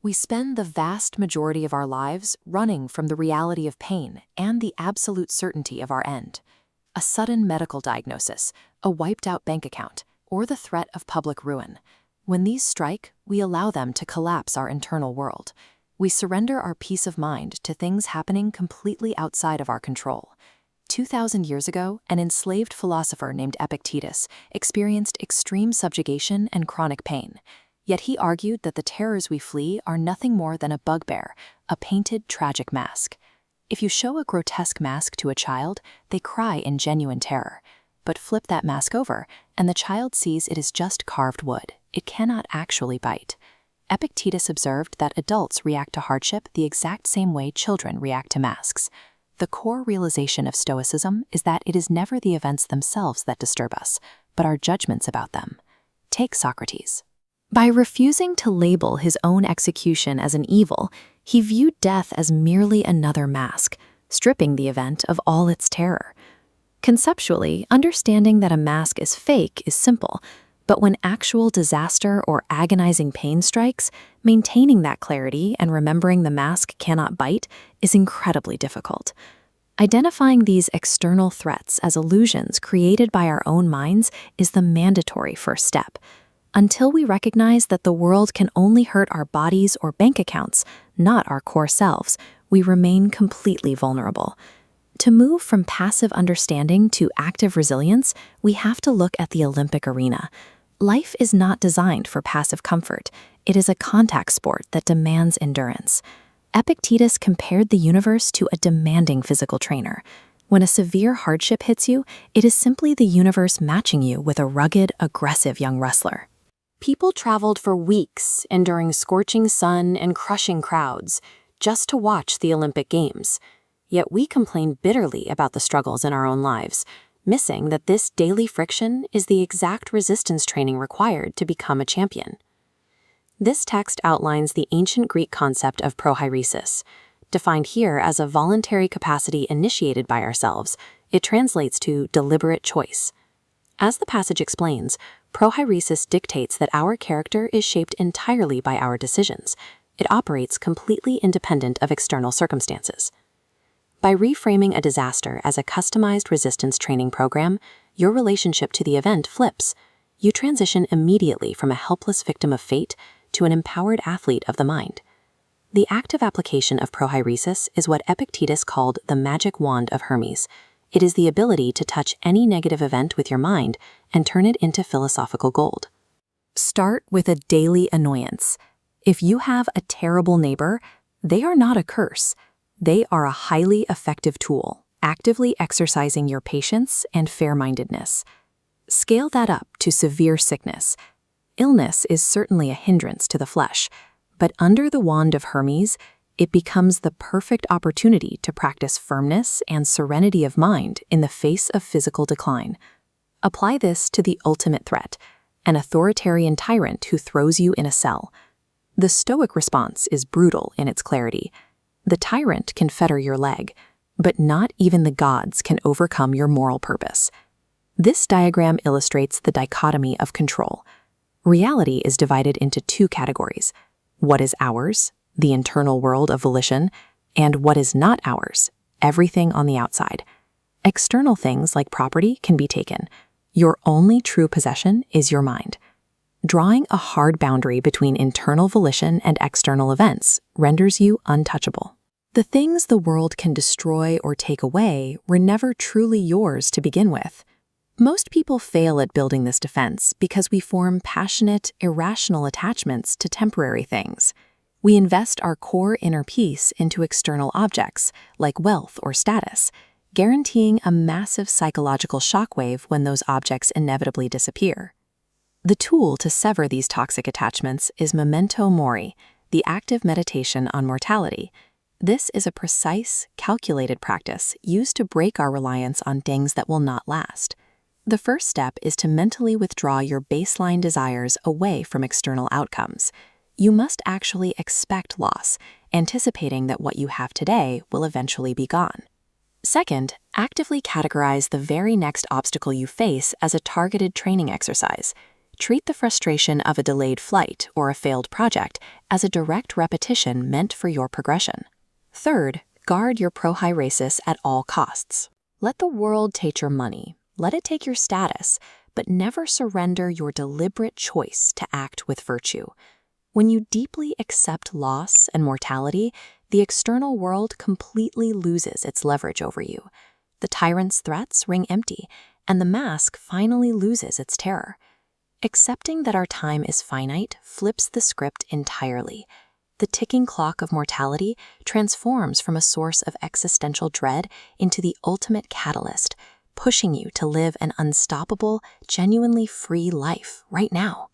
We spend the vast majority of our lives running from the reality of pain and the absolute certainty of our end. A sudden medical diagnosis, a wiped-out bank account, or the threat of public ruin. When these strike, we allow them to collapse our internal world. We surrender our peace of mind to things happening completely outside of our control. 2,000 years ago, an enslaved philosopher named Epictetus experienced extreme subjugation and chronic pain. Yet he argued that the terrors we flee are nothing more than a bugbear, a painted, tragic mask. If you show a grotesque mask to a child, they cry in genuine terror. But flip that mask over, and the child sees it is just carved wood. It cannot actually bite. Epictetus observed that adults react to hardship the exact same way children react to masks. The core realization of Stoicism is that it is never the events themselves that disturb us, but our judgments about them. Take Socrates. By refusing to label his own execution as an evil, he viewed death as merely another mask, stripping the event of all its terror. Conceptually, understanding that a mask is fake is simple, but when actual disaster or agonizing pain strikes, maintaining that clarity and remembering the mask cannot bite is incredibly difficult. Identifying these external threats as illusions created by our own minds is the mandatory first step. Until we recognize that the world can only hurt our bodies or bank accounts, not our core selves, we remain completely vulnerable. To move from passive understanding to active resilience, we have to look at the Olympic arena. Life is not designed for passive comfort. It is a contact sport that demands endurance. Epictetus compared the universe to a demanding physical trainer. When a severe hardship hits you, it is simply the universe matching you with a rugged, aggressive young wrestler. People traveled for weeks, enduring scorching sun and crushing crowds, just to watch the Olympic Games. Yet we complain bitterly about the struggles in our own lives, missing that this daily friction is the exact resistance training required to become a champion. This text outlines the ancient Greek concept of prohairesis. Defined here as a voluntary capacity initiated by ourselves, it translates to deliberate choice. As the passage explains, prohairesis dictates that our character is shaped entirely by our decisions. It operates completely independent of external circumstances. By reframing a disaster as a customized resistance training program, your relationship to the event flips. You transition immediately from a helpless victim of fate to an empowered athlete of the mind. The active application of prohairesis is what Epictetus called the magic wand of Hermes. It is the ability to touch any negative event with your mind and turn it into philosophical gold. Start with a daily annoyance. If you have a terrible neighbor, they are not a curse. They are a highly effective tool, actively exercising your patience and fair-mindedness. Scale that up to severe sickness. Illness is certainly a hindrance to the flesh, but under the wand of Hermes, it becomes the perfect opportunity to practice firmness and serenity of mind in the face of physical decline. Apply this to the ultimate threat, an authoritarian tyrant who throws you in a cell. The Stoic response is brutal in its clarity. The tyrant can fetter your leg, but not even the gods can overcome your moral purpose. This diagram illustrates the dichotomy of control. Reality is divided into two categories: what is ours, the internal world of volition, and what is not ours, everything on the outside. External things like property can be taken. Your only true possession is your mind. Drawing a hard boundary between internal volition and external events renders you untouchable. The things the world can destroy or take away were never truly yours to begin with. Most people fail at building this defense because we form passionate, irrational attachments to temporary things. We invest our core inner peace into external objects, like wealth or status, guaranteeing a massive psychological shockwave when those objects inevitably disappear. The tool to sever these toxic attachments is Memento Mori, the active meditation on mortality. This is a precise, calculated practice used to break our reliance on things that will not last. The first step is to mentally withdraw your baseline desires away from external outcomes. You must actually expect loss, anticipating that what you have today will eventually be gone. Second, actively categorize the very next obstacle you face as a targeted training exercise. Treat the frustration of a delayed flight or a failed project as a direct repetition meant for your progression. Third, guard your prohairesis at all costs. Let the world take your money, let it take your status, but never surrender your deliberate choice to act with virtue. When you deeply accept loss and mortality, the external world completely loses its leverage over you. The tyrant's threats ring empty, and the mask finally loses its terror. Accepting that our time is finite flips the script entirely. The ticking clock of mortality transforms from a source of existential dread into the ultimate catalyst, pushing you to live an unstoppable, genuinely free life right now.